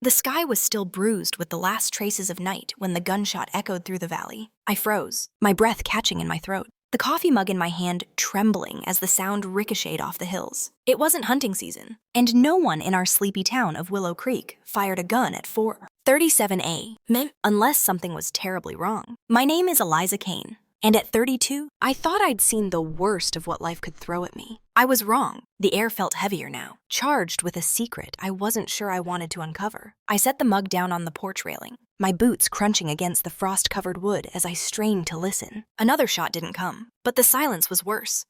The sky was still bruised with the last traces of night when the gunshot echoed through the valley. I froze, my breath catching in my throat, the coffee mug in my hand trembling as the sound ricocheted off the hills. It wasn't hunting season, and no one in our sleepy town of Willow Creek fired a gun at 4:37 a.m. unless something was terribly wrong. My name is Eliza Kane, and at 32, I thought I'd seen the worst of what life could throw at me. I was wrong. The air felt heavier now, charged with a secret I wasn't sure I wanted to uncover. I set the mug down on the porch railing, my boots crunching against the frost-covered wood as I strained to listen. Another shot didn't come, but the silence was worse.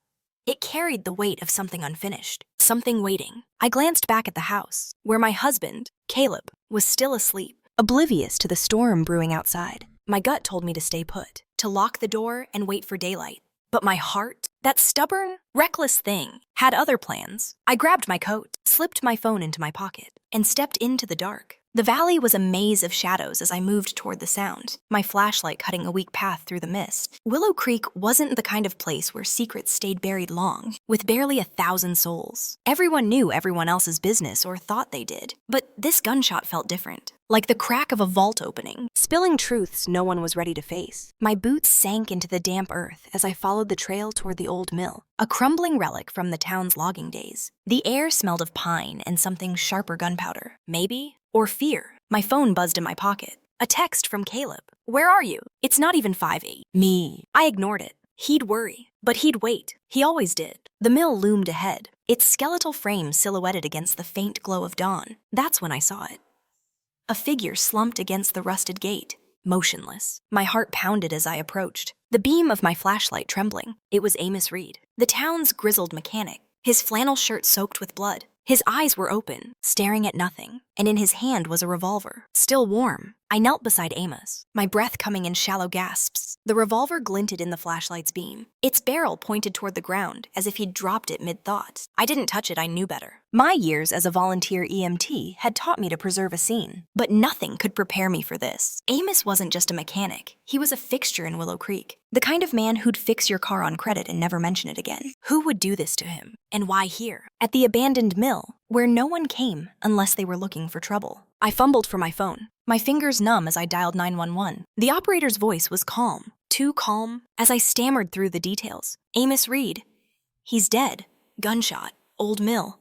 It carried the weight of something unfinished, something waiting. I glanced back at the house, where my husband, Caleb, was still asleep, oblivious to the storm brewing outside. My gut told me to stay put, to lock the door and wait for daylight. But my heart, that stubborn, reckless thing, had other plans. I grabbed my coat, slipped my phone into my pocket, and stepped into the dark. The valley was a maze of shadows as I moved toward the sound, my flashlight cutting a weak path through the mist. Willow Creek wasn't the kind of place where secrets stayed buried long, with barely 1,000 souls. Everyone knew everyone else's business or thought they did, but this gunshot felt different. Like the crack of a vault opening, spilling truths no one was ready to face. My boots sank into the damp earth as I followed the trail toward the old mill, a crumbling relic from the town's logging days. The air smelled of pine and something sharper gunpowder, maybe, or fear. My phone buzzed in my pocket. A text from Caleb. "Where are you? It's not even 5:08. Me. I ignored it. He'd worry, but he'd wait. He always did. The mill loomed ahead, its skeletal frame silhouetted against the faint glow of dawn. That's when I saw it. A figure slumped against the rusted gate, motionless. My heart pounded as I approached, the beam of my flashlight trembling. It was Amos Reed, the town's grizzled mechanic, his flannel shirt soaked with blood. His eyes were open, staring at nothing, and in his hand was a revolver, still warm. I knelt beside Amos, my breath coming in shallow gasps. The revolver glinted in the flashlight's beam. Its barrel pointed toward the ground, as if he'd dropped it mid-thought. I didn't touch it, I knew better. My years as a volunteer EMT had taught me to preserve a scene, but nothing could prepare me for this. Amos wasn't just a mechanic, he was a fixture in Willow Creek. The kind of man who'd fix your car on credit and never mention it again. Who would do this to him? And why here? At the abandoned mill, where no one came unless they were looking for trouble. I fumbled for my phone, my fingers numb as I dialed 911. The operator's voice was calm, too calm, as I stammered through the details. Amos Reed. He's dead. Gunshot. Old mill.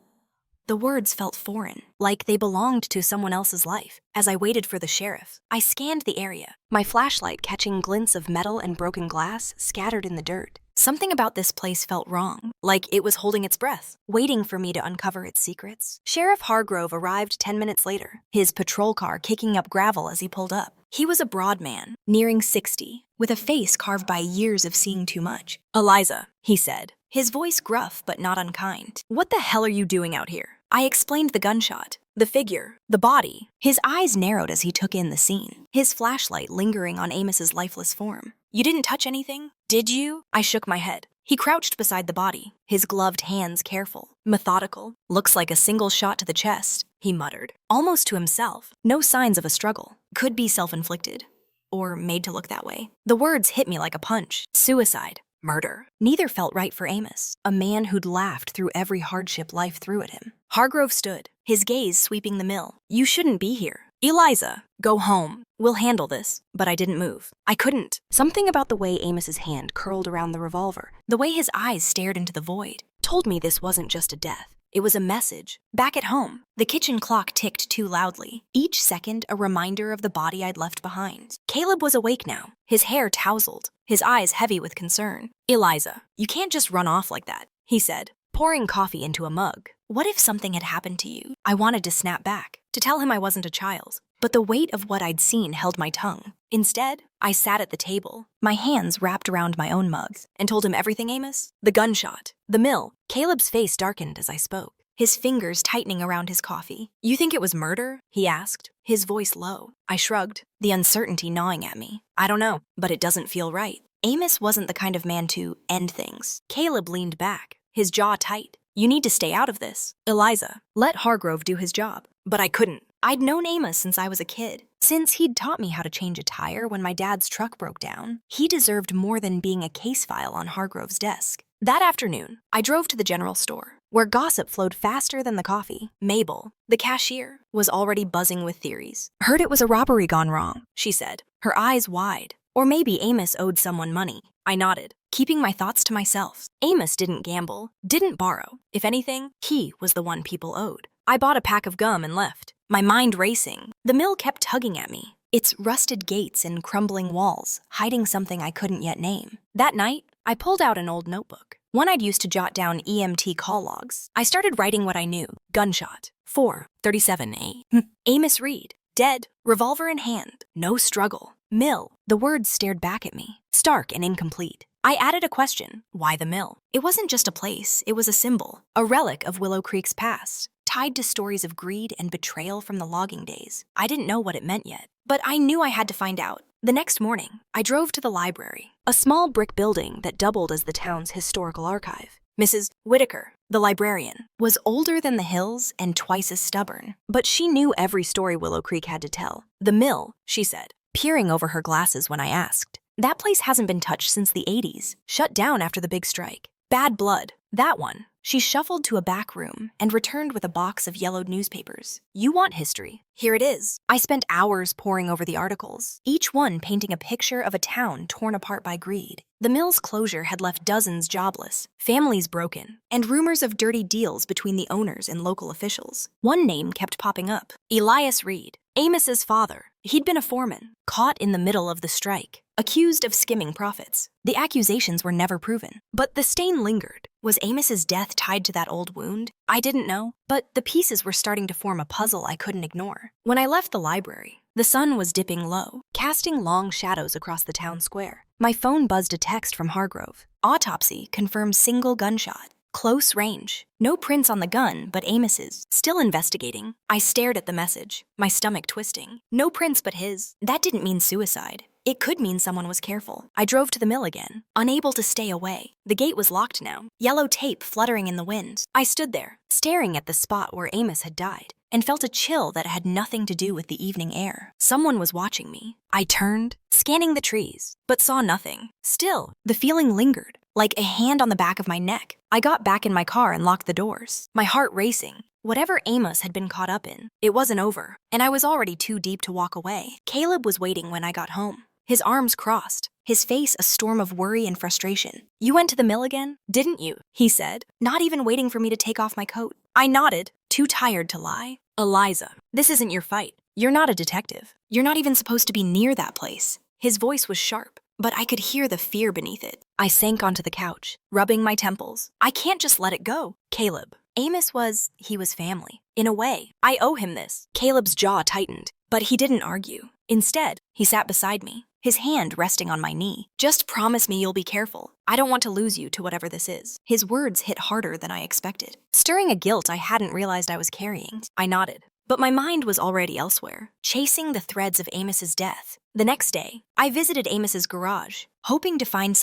The words felt foreign, like they belonged to someone else's life. As I waited for the sheriff, I scanned the area, my flashlight catching glints of metal and broken glass scattered in the dirt. Something about this place felt wrong, like it was holding its breath, waiting for me to uncover its secrets. Sheriff Hargrove arrived 10 minutes later, his patrol car kicking up gravel as he pulled up. He was a broad man, nearing 60, with a face carved by years of seeing too much. "Eliza," he said, his voice gruff but not unkind. "What the hell are you doing out here?" I explained the gunshot, the figure, the body. His eyes narrowed as he took in the scene, his flashlight lingering on Amos's lifeless form. "You didn't touch anything, did you?" I shook my head. He crouched beside the body, his gloved hands careful, methodical. "Looks like a single shot to the chest," he muttered, almost to himself. No signs of a struggle. Could be self-inflicted, or made to look that way. The words hit me like a punch. Suicide. Murder. Neither felt right for Amos, a man who'd laughed through every hardship life threw at him. Hargrove stood, his gaze sweeping the mill. "You shouldn't be here. Eliza, go home. We'll handle this." But I didn't move. I couldn't. Something about the way Amos's hand curled around the revolver, the way his eyes stared into the void, told me this wasn't just a death. It was a message. Back at home, the kitchen clock ticked too loudly, each second a reminder of the body I'd left behind. Caleb was awake now, his hair tousled, his eyes heavy with concern. "Eliza, you can't just run off like that," he said, pouring coffee into a mug. What if something had happened to you? I wanted to snap back, to tell him I wasn't a child, but the weight of what I'd seen held my tongue. Instead, I sat at the table, my hands wrapped around my own mugs, and told him everything, Amos. The gunshot, the mill. Caleb's face darkened as I spoke, his fingers tightening around his coffee. "You think it was murder?" he asked, his voice low. I shrugged, the uncertainty gnawing at me. "I don't know, but it doesn't feel right." Amos wasn't the kind of man to end things. Caleb leaned back, his jaw tight. "You need to stay out of this. Eliza, let Hargrove do his job." But I couldn't. I'd known Amos since I was a kid. Since he'd taught me how to change a tire when my dad's truck broke down, he deserved more than being a case file on Hargrove's desk. That afternoon, I drove to the general store, where gossip flowed faster than the coffee. Mabel, the cashier, was already buzzing with theories. Heard it was a robbery gone wrong, she said, her eyes wide. Or maybe Amos owed someone money. I nodded, keeping my thoughts to myself. Amos didn't gamble, didn't borrow. If anything, he was the one people owed. I bought a pack of gum and left, my mind racing. The mill kept tugging at me, its rusted gates and crumbling walls, hiding something I couldn't yet name. That night, I pulled out an old notebook, one I'd used to jot down EMT call logs. I started writing what I knew. Gunshot. 4:37 Amos Reed. Dead. Revolver in hand. No struggle. Mill. The words stared back at me, stark and incomplete. I added a question. Why the mill? It wasn't just a place, it was a symbol, a relic of Willow Creek's past, tied to stories of greed and betrayal from the logging days. I didn't know what it meant yet, but I knew I had to find out. The next morning, I drove to the library, a small brick building that doubled as the town's historical archive. Mrs. Whitaker, the librarian, was older than the hills and twice as stubborn, but she knew every story Willow Creek had to tell. The mill, she said, peering over her glasses when I asked. That place hasn't been touched since the 80s, shut down after the big strike. Bad blood. That one. She shuffled to a back room and returned with a box of yellowed newspapers. You want history? Here it is. I spent hours poring over the articles, each one painting a picture of a town torn apart by greed. The mill's closure had left dozens jobless, families broken, and rumors of dirty deals between the owners and local officials. One name kept popping up. Eliza Reed, Amos's father. He'd been a foreman, caught in the middle of the strike, accused of skimming profits. The accusations were never proven, but the stain lingered. Was Amos's death tied to that old wound? I didn't know, but the pieces were starting to form a puzzle I couldn't ignore. When I left the library, the sun was dipping low, casting long shadows across the town square. My phone buzzed a text from Hargrove. Autopsy confirms single gunshot. Close range. No prints on the gun, but Amos's. Still investigating. I stared at the message, my stomach twisting. No prints but his. That didn't mean suicide. It could mean someone was careful. I drove to the mill again, unable to stay away. The gate was locked now, yellow tape fluttering in the wind. I stood there, staring at the spot where Amos had died, and felt a chill that had nothing to do with the evening air. Someone was watching me. I turned, scanning the trees, but saw nothing. Still, the feeling lingered, like a hand on the back of my neck. I got back in my car and locked the doors, my heart racing. Whatever Amos had been caught up in, it wasn't over, and I was already too deep to walk away. Caleb was waiting when I got home, his arms crossed, his face a storm of worry and frustration. You went to the mill again, didn't you? He said, not even waiting for me to take off my coat. I nodded, too tired to lie. Eliza, this isn't your fight. You're not a detective. You're not even supposed to be near that place. His voice was sharp, but I could hear the fear beneath it. I sank onto the couch, rubbing my temples. I can't just let it go. Caleb. Amos he was family. In a way, I owe him this. Caleb's jaw tightened, but he didn't argue. Instead, he sat beside me, his hand resting on my knee. Just promise me you'll be careful. I don't want to lose you to whatever this is. His words hit harder than I expected, stirring a guilt I hadn't realized I was carrying. I nodded, but my mind was already elsewhere, chasing the threads of Amos's death. The next day, I visited Amos's garage, hoping to find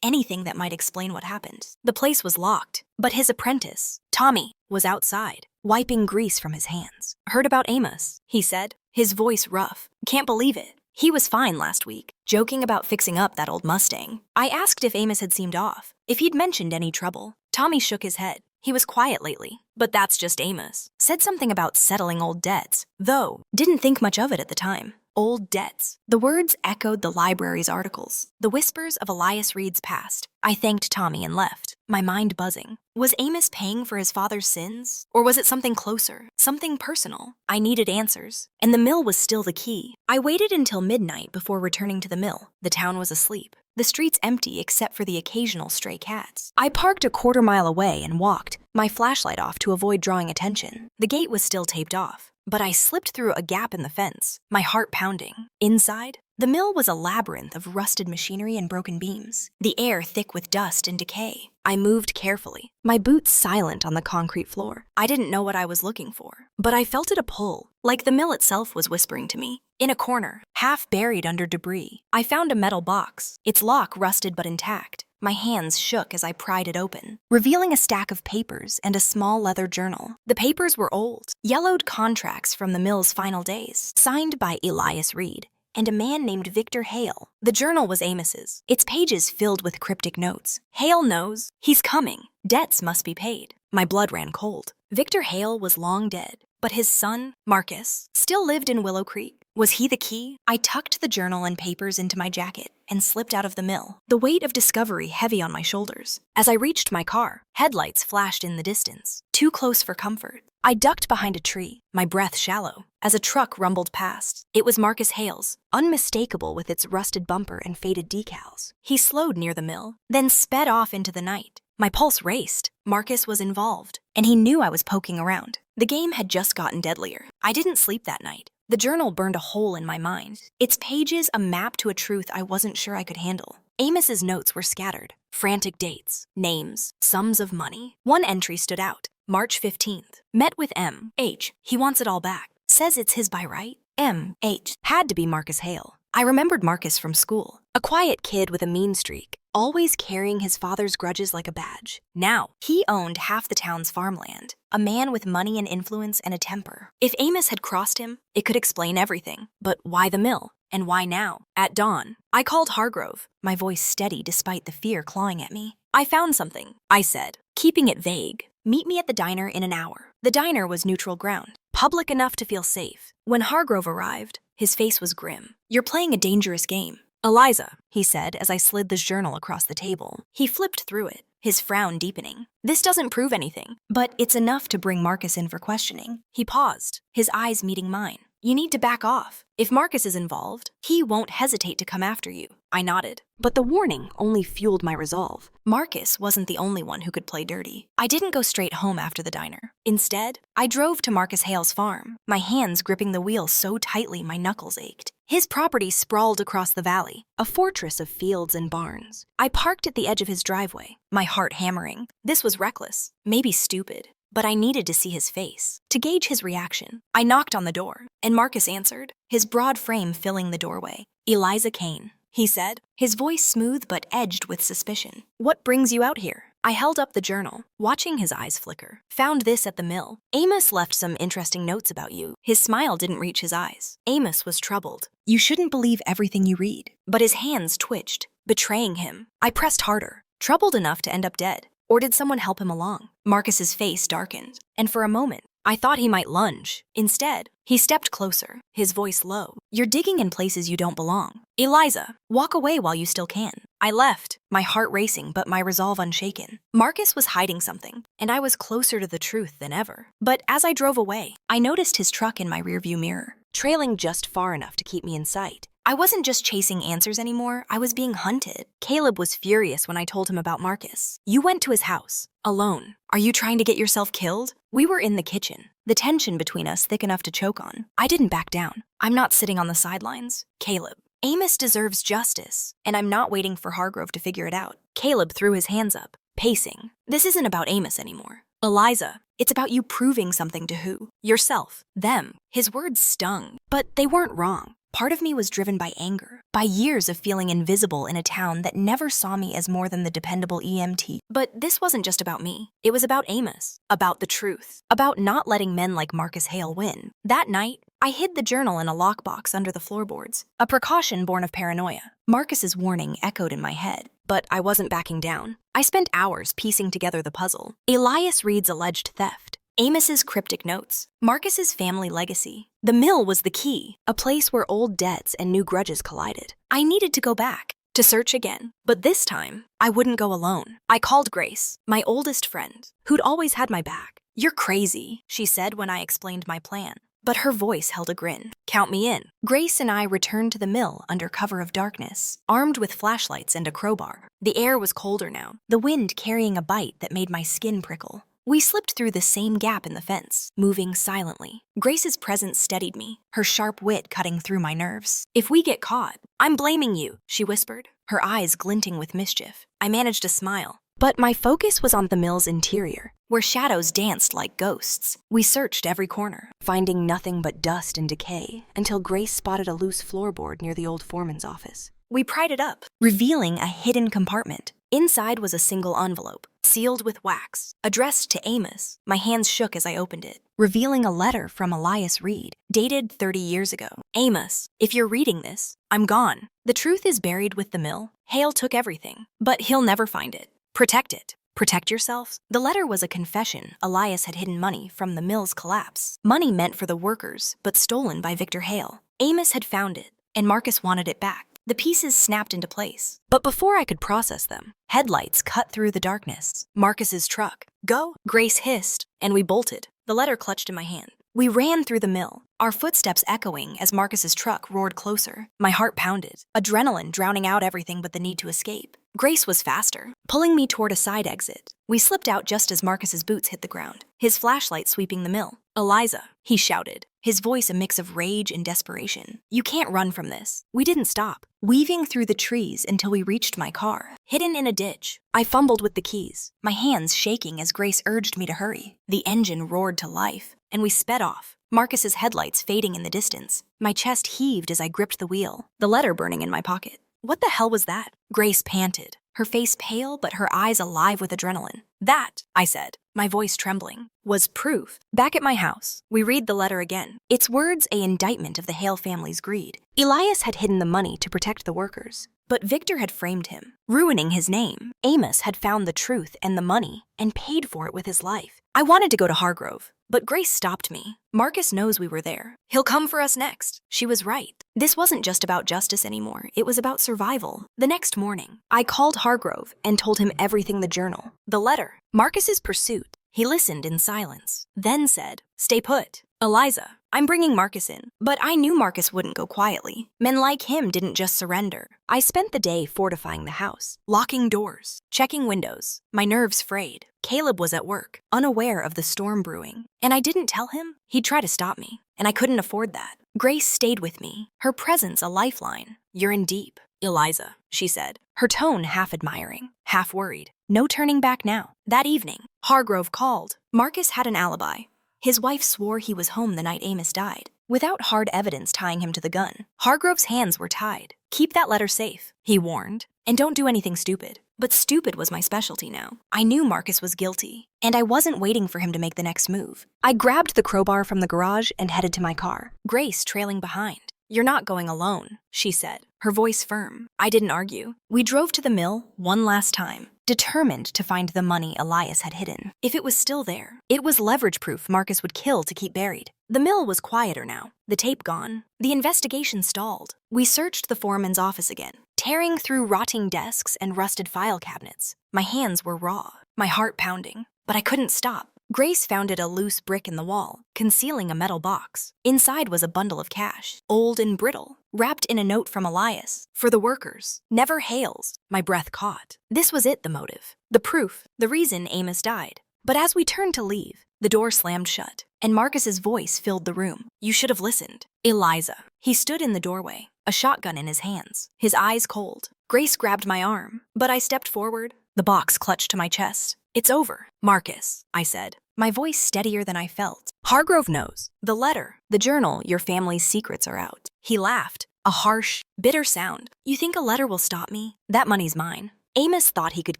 anything that might explain what happened. The place was locked, but his apprentice, Tommy, was outside, wiping grease from his hands. Heard about Amos, he said, his voice rough. Can't believe it. He was fine last week, joking about fixing up that old Mustang. I asked if Amos had seemed off, if he'd mentioned any trouble. Tommy shook his head. He was quiet lately, but that's just Amos. Said something about settling old debts, though didn't think much of it at the time. Old debts. The words echoed the library's articles, the whispers of Eliza Reed's past. I thanked Tommy and left, my mind buzzing. Was Amos paying for his father's sins? Or was it something closer, something personal? I needed answers, and the mill was still the key. I waited until midnight before returning to the mill. The town was asleep, the streets empty except for the occasional stray cats. I parked a quarter-mile away and walked, my flashlight off to avoid drawing attention. The gate was still taped off, but I slipped through a gap in the fence, my heart pounding. Inside, the mill was a labyrinth of rusted machinery and broken beams, the air thick with dust and decay. I moved carefully, my boots silent on the concrete floor. I didn't know what I was looking for, but I felt it a pull, like the mill itself was whispering to me. In a corner, half buried under debris, I found a metal box, its lock rusted but intact. My hands shook as I pried it open, revealing a stack of papers and a small leather journal. The papers were old, yellowed contracts from the mill's final days, signed by Eliza Reed and a man named Victor Hale. The journal was Amos's, its pages filled with cryptic notes. Hale knows. He's coming. Debts must be paid. My blood ran cold. Victor Hale was long dead, but his son, Marcus, still lived in Willow Creek. Was he the key? I tucked the journal and papers into my jacket and slipped out of the mill, the weight of discovery heavy on my shoulders. As I reached my car, headlights flashed in the distance, too close for comfort. I ducked behind a tree, my breath shallow, as a truck rumbled past. It was Marcus Hale's, unmistakable with its rusted bumper and faded decals. He slowed near the mill, then sped off into the night. My pulse raced. Marcus was involved, and he knew I was poking around. The game had just gotten deadlier. I didn't sleep that night. The journal burned a hole in my mind, its pages a map to a truth I wasn't sure I could handle. Amos's notes were scattered. Frantic dates, names, sums of money. One entry stood out. March 15th. Met with M.H. He wants it all back. Says it's his by right. M.H. had to be Marcus Hale. I remembered Marcus from school. A quiet kid with a mean streak, always carrying his father's grudges like a badge. Now, he owned half the town's farmland. A man with money and influence and a temper. If Amos had crossed him, it could explain everything. But why the mill? And why now? At dawn, I called Hargrove, my voice steady despite the fear clawing at me. I found something, I said, keeping it vague. Meet me at the diner in an hour. The diner was neutral ground, public enough to feel safe. When Hargrove arrived, his face was grim. You're playing a dangerous game. Eliza, he said as I slid the journal across the table. He flipped through it, his frown deepening. This doesn't prove anything, but it's enough to bring Marcus in for questioning. He paused, his eyes meeting mine. You need to back off. If Marcus is involved, he won't hesitate to come after you. I nodded, but the warning only fueled my resolve. Marcus wasn't the only one who could play dirty. I didn't go straight home after the diner. Instead, I drove to Marcus Hale's farm, my hands gripping the wheel so tightly my knuckles ached. His property sprawled across the valley, a fortress of fields and barns. I parked at the edge of his driveway, my heart hammering. This was reckless, maybe stupid. But I needed to see his face, to gauge his reaction. I knocked on the door, and Marcus answered, his broad frame filling the doorway. Eliza Kane, he said, his voice smooth but edged with suspicion. What brings you out here? I held up the journal, watching his eyes flicker. Found this at the mill. Amos left some interesting notes about you. His smile didn't reach his eyes. Amos was troubled. You shouldn't believe everything you read. But his hands twitched, betraying him. I pressed harder, troubled enough to end up dead. Or did someone help him along? Marcus's face darkened, and for a moment, I thought he might lunge. Instead, he stepped closer, his voice low. You're digging in places you don't belong. Eliza, walk away while you still can. I left, my heart racing but my resolve unshaken. Marcus was hiding something, and I was closer to the truth than ever. But as I drove away, I noticed his truck in my rearview mirror, trailing just far enough to keep me in sight. I wasn't just chasing answers anymore, I was being hunted. Caleb was furious when I told him about Marcus. You went to his house, alone. Are you trying to get yourself killed? We were in the kitchen, the tension between us thick enough to choke on. I didn't back down. I'm not sitting on the sidelines. Caleb, Amos deserves justice, and I'm not waiting for Hargrove to figure it out. Caleb threw his hands up, pacing. This isn't about Amos anymore. Eliza, it's about you proving something to who? Yourself. Them. His words stung, but they weren't wrong. Part of me was driven by anger, by years of feeling invisible in a town that never saw me as more than the dependable EMT. But this wasn't just about me. It was about Amos, about the truth, about not letting men like Marcus Hale win. That night, I hid the journal in a lockbox under the floorboards, a precaution born of paranoia. Marcus's warning echoed in my head, but I wasn't backing down. I spent hours piecing together the puzzle. Elias Reed's alleged theft, Amos's cryptic notes, Marcus's family legacy. The mill was the key, a place where old debts and new grudges collided. I needed to go back, to search again. But this time, I wouldn't go alone. I called Grace, my oldest friend, who'd always had my back. You're crazy, she said when I explained my plan. But her voice held a grin. Count me in. Grace and I returned to the mill under cover of darkness, armed with flashlights and a crowbar. The air was colder now, the wind carrying a bite that made my skin prickle. We slipped through the same gap in the fence, moving silently. Grace's presence steadied me, her sharp wit cutting through my nerves. If we get caught, I'm blaming you, she whispered, her eyes glinting with mischief. I managed a smile. But my focus was on the mill's interior, where shadows danced like ghosts. We searched every corner, finding nothing but dust and decay, until Grace spotted a loose floorboard near the old foreman's office. We pried it up, revealing a hidden compartment. Inside was a single envelope, sealed with wax, addressed to Amos. My hands shook as I opened it, revealing a letter from Elias Reed, dated 30 years ago. Amos, if you're reading this, I'm gone. The truth is buried with the mill. Hale took everything, but he'll never find it. Protect it. Protect yourselves? The letter was a confession Elias had hidden money from the mill's collapse. Money meant for the workers, but stolen by Victor Hale. Amos had found it, and Marcus wanted it back. The pieces snapped into place. But before I could process them, headlights cut through the darkness. Marcus's truck. Go, Grace hissed, and we bolted, the letter clutched in my hand. We ran through the mill, our footsteps echoing as Marcus's truck roared closer. My heart pounded, adrenaline drowning out everything but the need to escape. Grace was faster, pulling me toward a side exit. We slipped out just as Marcus's boots hit the ground, his flashlight sweeping the mill. Eliza, he shouted, his voice a mix of rage and desperation. You can't run from this. We didn't stop, weaving through the trees until we reached my car, hidden in a ditch. I fumbled with the keys, my hands shaking as Grace urged me to hurry. The engine roared to life, and we sped off, Marcus's headlights fading in the distance. My chest heaved as I gripped the wheel, the letter burning in my pocket. What the hell was that? Grace panted, her face pale but her eyes alive with adrenaline. That, I said, my voice trembling, was proof. Back at my house, we read the letter again. Its words an indictment of the Hale family's greed. Elias had hidden the money to protect the workers, but Victor had framed him, ruining his name. Amos had found the truth and the money and paid for it with his life. I wanted to go to Hargrove, but Grace stopped me. Marcus knows we were there. He'll come for us next. She was right. This wasn't just about justice anymore. It was about survival. The next morning, I called Hargrove and told him everything: the journal, the letter, Marcus's pursuit. He listened in silence, then said, "Stay put. Eliza, I'm bringing Marcus in." But I knew Marcus wouldn't go quietly. Men like him didn't just surrender. I spent the day fortifying the house, locking doors, checking windows, my nerves frayed. Caleb was at work, unaware of the storm brewing, and I didn't tell him. He'd try to stop me, and I couldn't afford that. Grace stayed with me, her presence a lifeline. "You're in deep, Eliza," she said, her tone half admiring, half worried. No turning back now. That evening, Hargrove called. Marcus had an alibi. His wife swore he was home the night Amos died, without hard evidence tying him to the gun. Hargrove's hands were tied. "Keep that letter safe," he warned, "and don't do anything stupid." But stupid was my specialty now. I knew Marcus was guilty, and I wasn't waiting for him to make the next move. I grabbed the crowbar from the garage and headed to my car, Grace trailing behind. "You're not going alone," she said, her voice firm. I didn't argue. We drove to the mill one last time, determined to find the money Elias had hidden. If it was still there, it was leverage proof Marcus would kill to keep buried. The mill was quieter now, the tape gone. The investigation stalled. We searched the foreman's office again, tearing through rotting desks and rusted file cabinets. My hands were raw, my heart pounding, but I couldn't stop. Grace found a loose brick in the wall, concealing a metal box. Inside was a bundle of cash, old and brittle, wrapped in a note from Elias. "For the workers, never Hales." My breath caught. This was it, the motive, the proof, the reason Amos died. But as we turned to leave, the door slammed shut, and Marcus's voice filled the room. "You should have listened." "Eliza." He stood in the doorway, a shotgun in his hands, his eyes cold. Grace grabbed my arm, but I stepped forward, the box clutched to my chest. "It's over, Marcus," I said, my voice steadier than I felt. "Hargrove knows. The letter, the journal, your family's secrets are out." He laughed, a harsh, bitter sound. "You think a letter will stop me? That money's mine." Amos thought he could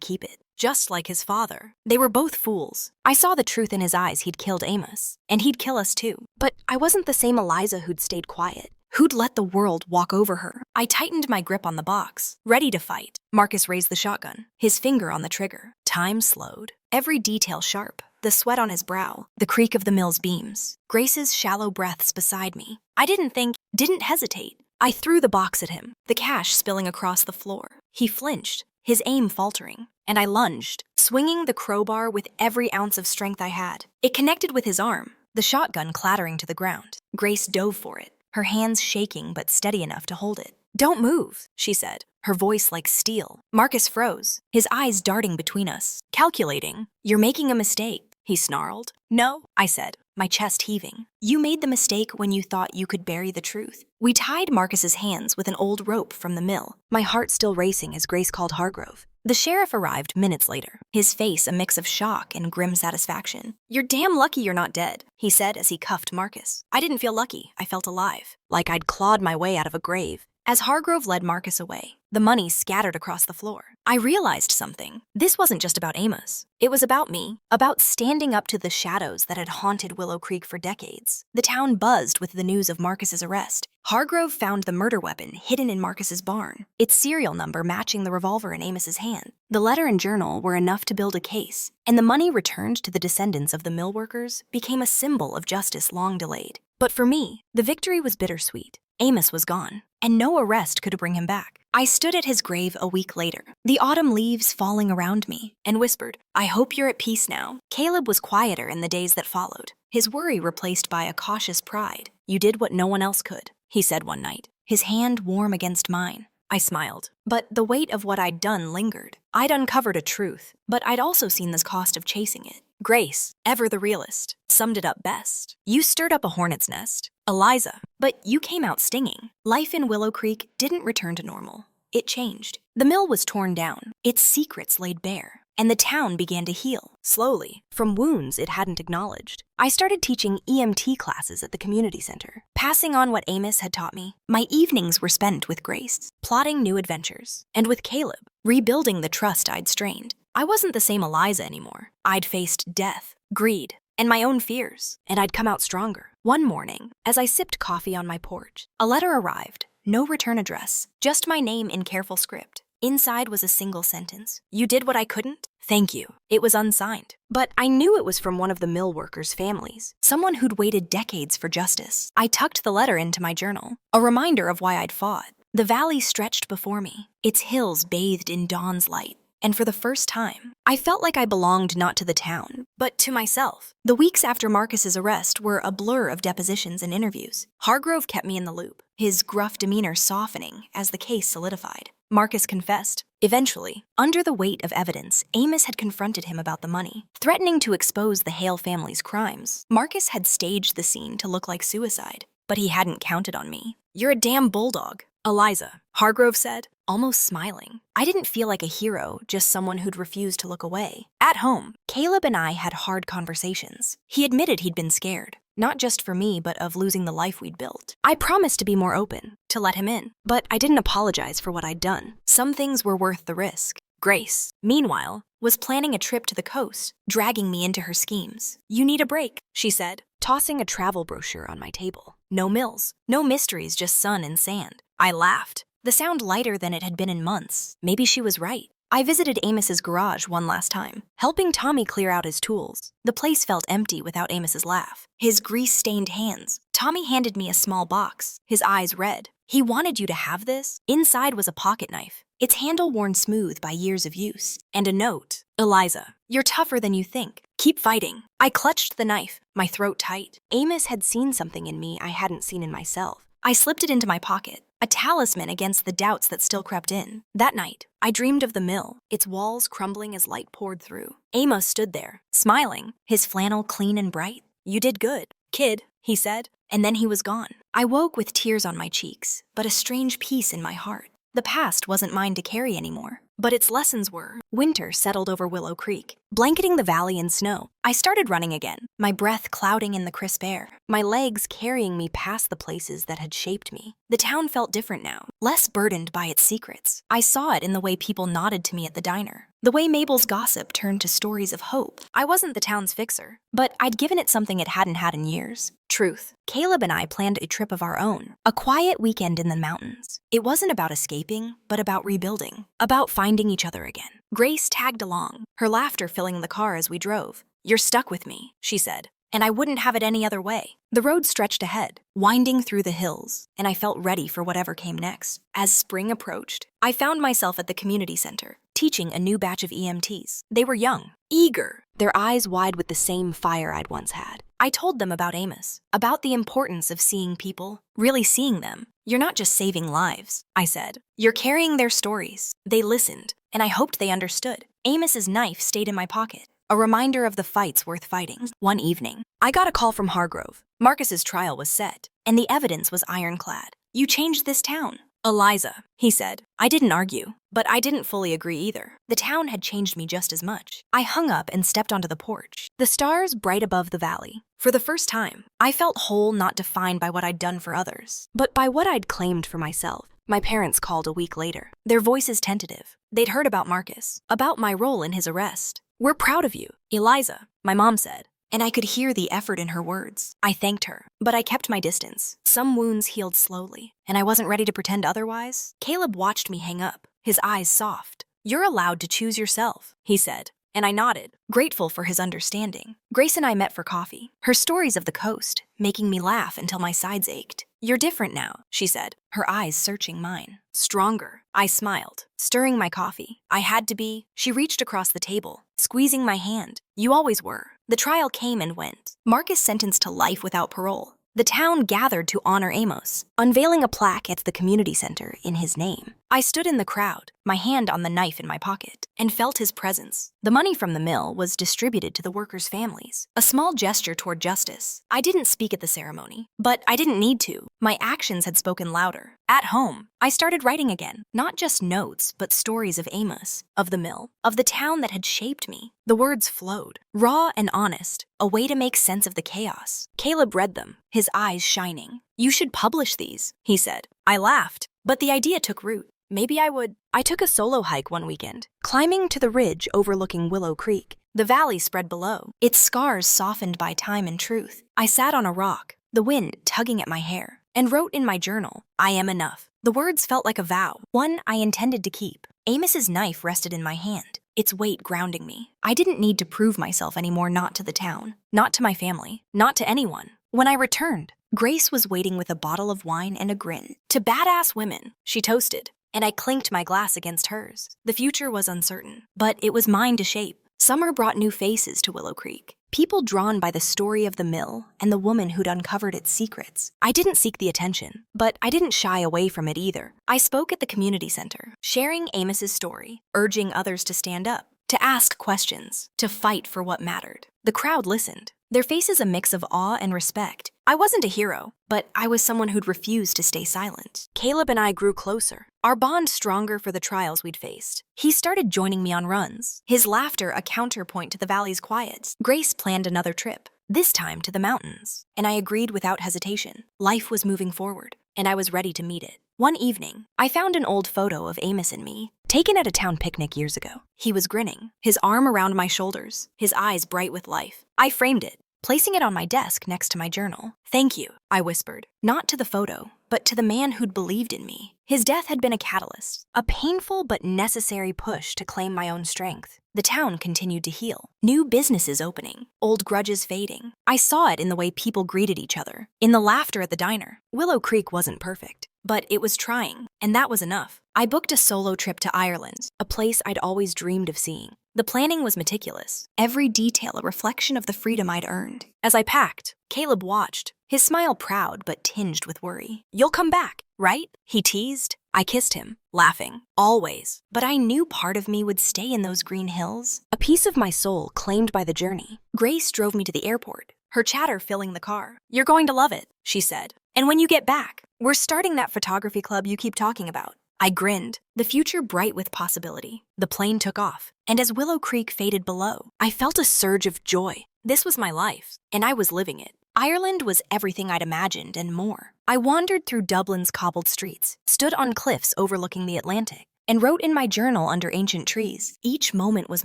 keep it, just like his father. They were both fools. I saw the truth in his eyes. He'd killed Amos, and he'd kill us too. But I wasn't the same Eliza who'd stayed quiet, who'd let the world walk over her. I tightened my grip on the box, ready to fight. Marcus raised the shotgun, his finger on the trigger. Time slowed, every detail sharp. The sweat on his brow, the creak of the mill's beams, Grace's shallow breaths beside me. I didn't think, didn't hesitate. I threw the box at him, the cash spilling across the floor. He flinched, his aim faltering, and I lunged, swinging the crowbar with every ounce of strength I had. It connected with his arm, the shotgun clattering to the ground. Grace dove for it, her hands shaking but steady enough to hold it. "Don't move," she said, her voice like steel. Marcus froze, his eyes darting between us, calculating. "You're making a mistake," he snarled. "No," I said, my chest heaving. "You made the mistake when you thought you could bury the truth." We tied Marcus's hands with an old rope from the mill, my heart still racing as Grace called Hargrove. The sheriff arrived minutes later, his face a mix of shock and grim satisfaction. "You're damn lucky you're not dead," he said as he cuffed Marcus. I didn't feel lucky, I felt alive, like I'd clawed my way out of a grave. As Hargrove led Marcus away, the money scattered across the floor. I realized something. This wasn't just about Amos. It was about me, about standing up to the shadows that had haunted Willow Creek for decades. The town buzzed with the news of Marcus's arrest. Hargrove found the murder weapon hidden in Marcus's barn, its serial number matching the revolver in Amos's hand. The letter and journal were enough to build a case, and the money returned to the descendants of the mill workers became a symbol of justice long delayed. But for me, the victory was bittersweet. Amos was gone, and no arrest could bring him back. I stood at his grave a week later, the autumn leaves falling around me, and whispered, "I hope you're at peace now." Caleb was quieter in the days that followed, his worry replaced by a cautious pride. "You did what no one else could," he said one night, his hand warm against mine. I smiled, but the weight of what I'd done lingered. I'd uncovered a truth, but I'd also seen the cost of chasing it. Grace, ever the realist, summed it up best. "You stirred up a hornet's nest, Eliza, but you came out stinging." Life in Willow Creek didn't return to normal. It changed. The mill was torn down, its secrets laid bare, and the town began to heal, slowly, from wounds it hadn't acknowledged. I started teaching EMT classes at the community center, passing on what Amos had taught me. My evenings were spent with Grace, plotting new adventures, and with Caleb, rebuilding the trust I'd strained. I wasn't the same Eliza anymore. I'd faced death, greed, and my own fears, and I'd come out stronger. One morning, as I sipped coffee on my porch, a letter arrived. No return address, just my name in careful script. Inside was a single sentence. "You did what I couldn't? Thank you." It was unsigned, but I knew it was from one of the mill workers' families, someone who'd waited decades for justice. I tucked the letter into my journal, a reminder of why I'd fought. The valley stretched before me, its hills bathed in dawn's light. And for the first time, I felt like I belonged not to the town, but to myself. The weeks after Marcus's arrest were a blur of depositions and interviews. Hargrove kept me in the loop, his gruff demeanor softening as the case solidified. Marcus confessed. Eventually, under the weight of evidence, Amos had confronted him about the money, threatening to expose the Hale family's crimes. Marcus had staged the scene to look like suicide, but he hadn't counted on me. "You're a damn bulldog, Eliza," Hargrove said, almost smiling. I didn't feel like a hero, just someone who'd refused to look away. At home, Caleb and I had hard conversations. He admitted he'd been scared, not just for me, but of losing the life we'd built. I promised to be more open, to let him in, but I didn't apologize for what I'd done. Some things were worth the risk. Grace, meanwhile, was planning a trip to the coast, dragging me into her schemes. "You need a break," she said, tossing a travel brochure on my table. "No mills, no mysteries, just sun and sand." I laughed, the sound lighter than it had been in months. Maybe she was right. I visited Amos's garage one last time, helping Tommy clear out his tools. The place felt empty without Amos's laugh, his grease-stained hands. Tommy handed me a small box, his eyes red. "He wanted you to have this?" Inside was a pocket knife, its handle worn smooth by years of use, and a note. "Eliza, you're tougher than you think. Keep fighting." I clutched the knife, my throat tight. Amos had seen something in me I hadn't seen in myself. I slipped it into my pocket, a talisman against the doubts that still crept in. That night, I dreamed of the mill, its walls crumbling as light poured through. Amos stood there, smiling, his flannel clean and bright. "You did good, kid," he said, and then he was gone. I woke with tears on my cheeks, but a strange peace in my heart. The past wasn't mine to carry anymore, but its lessons were. Winter settled over Willow Creek, blanketing the valley in snow. I started running again, my breath clouding in the crisp air, my legs carrying me past the places that had shaped me. The town felt different now, less burdened by its secrets. I saw it in the way people nodded to me at the diner, the way Mabel's gossip turned to stories of hope. I wasn't the town's fixer, but I'd given it something it hadn't had in years. Truth. Caleb and I planned a trip of our own, a quiet weekend in the mountains. It wasn't about escaping, but about rebuilding, about finding each other again. Grace tagged along, her laughter filling the car as we drove. "You're stuck with me," she said, and I wouldn't have it any other way. The road stretched ahead, winding through the hills, and I felt ready for whatever came next. As spring approached, I found myself at the community center, teaching a new batch of EMTs. They were young, eager, their eyes wide with the same fire I'd once had. I told them about Amos, about the importance of seeing people, really seeing them. "You're not just saving lives," I said. "You're carrying their stories." They listened, and I hoped they understood. Amos's knife stayed in my pocket, a reminder of the fights worth fighting. One evening, I got a call from Hargrove. Marcus's trial was set, and the evidence was ironclad. "You changed this town, Eliza," he said. I didn't argue, but I didn't fully agree either. The town had changed me just as much. I hung up and stepped onto the porch, the stars bright above the valley. For the first time, I felt whole, not defined by what I'd done for others, but by what I'd claimed for myself. My parents called a week later, their voices tentative. They'd heard about Marcus, about my role in his arrest. "We're proud of you, Eliza," my mom said, and I could hear the effort in her words. I thanked her, but I kept my distance. Some wounds healed slowly, and I wasn't ready to pretend otherwise. Caleb watched me hang up, his eyes soft. "You're allowed to choose yourself," he said, and I nodded, grateful for his understanding. Grace and I met for coffee, her stories of the coast making me laugh until my sides ached. "You're different now," she said, her eyes searching mine. "Stronger." I smiled, stirring my coffee. "I had to be." She reached across the table, squeezing my hand. "You always were." The trial came and went. Marcus sentenced to life without parole. The town gathered to honor Amos, unveiling a plaque at the community center in his name. I stood in the crowd, my hand on the knife in my pocket, and felt his presence. The money from the mill was distributed to the workers' families, a small gesture toward justice. I didn't speak at the ceremony, but I didn't need to. My actions had spoken louder. At home, I started writing again, not just notes, but stories of Amos, of the mill, of the town that had shaped me. The words flowed, raw and honest, a way to make sense of the chaos. Caleb read them, his eyes shining. "You should publish these," he said. I laughed, but the idea took root. Maybe I would. I took a solo hike one weekend, climbing to the ridge overlooking Willow Creek. The valley spread below, its scars softened by time and truth. I sat on a rock, the wind tugging at my hair, and wrote in my journal, "I am enough." The words felt like a vow, one I intended to keep. Amos's knife rested in my hand, its weight grounding me. I didn't need to prove myself anymore, not to the town, not to my family, not to anyone. When I returned, Grace was waiting with a bottle of wine and a grin. "To badass women," she toasted, and I clinked my glass against hers. The future was uncertain, but it was mine to shape. Summer brought new faces to Willow Creek, people drawn by the story of the mill and the woman who'd uncovered its secrets. I didn't seek the attention, but I didn't shy away from it either. I spoke at the community center, sharing Amos's story, urging others to stand up, to ask questions, to fight for what mattered. The crowd listened, their faces a mix of awe and respect. I wasn't a hero, but I was someone who'd refused to stay silent. Caleb and I grew closer, our bond stronger for the trials we'd faced. He started joining me on runs, his laughter a counterpoint to the valley's quiet. Grace planned another trip, this time to the mountains, and I agreed without hesitation. Life was moving forward, and I was ready to meet it. One evening, I found an old photo of Amos and me, taken at a town picnic years ago. He was grinning, his arm around my shoulders, his eyes bright with life. I framed it, placing it on my desk next to my journal. "Thank you," I whispered, not to the photo, but to the man who'd believed in me. His death had been a catalyst, a painful but necessary push to claim my own strength. The town continued to heal, new businesses opening, old grudges fading. I saw it in the way people greeted each other, in the laughter at the diner. Willow Creek wasn't perfect, but it was trying, and that was enough. I booked a solo trip to Ireland, a place I'd always dreamed of seeing. The planning was meticulous, every detail a reflection of the freedom I'd earned. As I packed, Caleb watched, his smile proud but tinged with worry. "You'll come back, right?" he teased. I kissed him, laughing. "Always." But I knew part of me would stay in those green hills, a piece of my soul claimed by the journey. Grace drove me to the airport, her chatter filling the car. "You're going to love it," she said. "And when you get back, we're starting that photography club you keep talking about." I grinned, the future bright with possibility. The plane took off, and as Willow Creek faded below, I felt a surge of joy. This was my life, and I was living it. Ireland was everything I'd imagined and more. I wandered through Dublin's cobbled streets, stood on cliffs overlooking the Atlantic, and wrote in my journal under ancient trees. Each moment was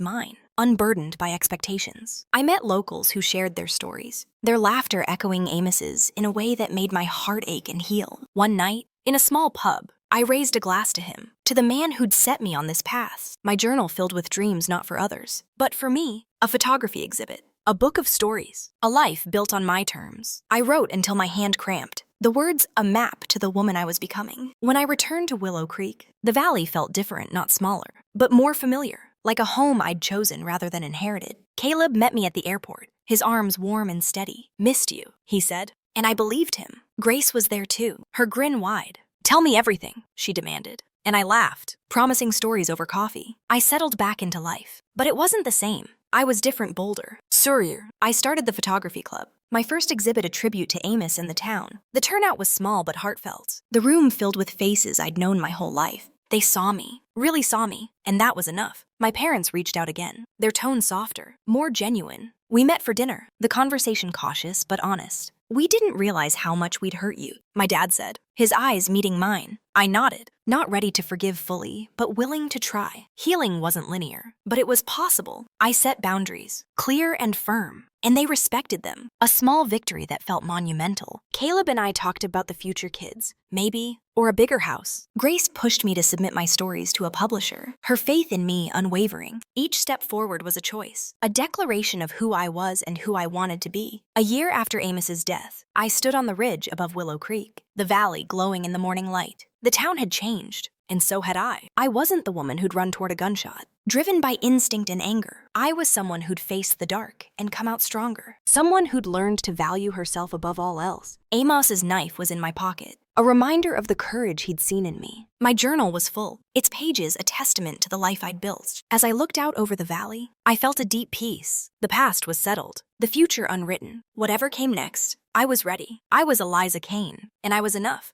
mine, unburdened by expectations. I met locals who shared their stories, their laughter echoing Amos's in a way that made my heart ache and heal. One night, in a small pub, I raised a glass to him, to the man who'd set me on this path. My journal filled with dreams not for others, but for me, a photography exhibit, a book of stories, a life built on my terms. I wrote until my hand cramped, the words a map to the woman I was becoming. When I returned to Willow Creek, the valley felt different, not smaller, but more familiar, like a home I'd chosen rather than inherited. Caleb met me at the airport, his arms warm and steady. "Missed you," he said, and I believed him. Grace was there too, her grin wide. "Tell me everything," she demanded, and I laughed, promising stories over coffee. I settled back into life, but it wasn't the same. I was different, bolder. Surrier, I started the photography club, my first exhibit a tribute to Amos and the town. The turnout was small but heartfelt, the room filled with faces I'd known my whole life. They saw me, really saw me, and that was enough. My parents reached out again, their tone softer, more genuine. We met for dinner, the conversation cautious but honest. "We didn't realize how much we'd hurt you," my dad said, his eyes meeting mine. I nodded, not ready to forgive fully, but willing to try. Healing wasn't linear, but it was possible. I set boundaries, clear and firm, and they respected them. A small victory that felt monumental. Caleb and I talked about the future kids, maybe, or a bigger house. Grace pushed me to submit my stories to a publisher, her faith in me unwavering. Each step forward was a choice, a declaration of who I was and who I wanted to be. A year after Amos's death, I stood on the ridge above Willow Creek, the valley glowing in the morning light. The town had changed, and so had I. I wasn't the woman who'd run toward a gunshot. Driven by instinct and anger, I was someone who'd faced the dark and come out stronger. Someone who'd learned to value herself above all else. Amos's knife was in my pocket, a reminder of the courage he'd seen in me. My journal was full, its pages a testament to the life I'd built. As I looked out over the valley, I felt a deep peace. The past was settled, the future unwritten. Whatever came next, I was ready. I was Eliza Kane, and I was enough.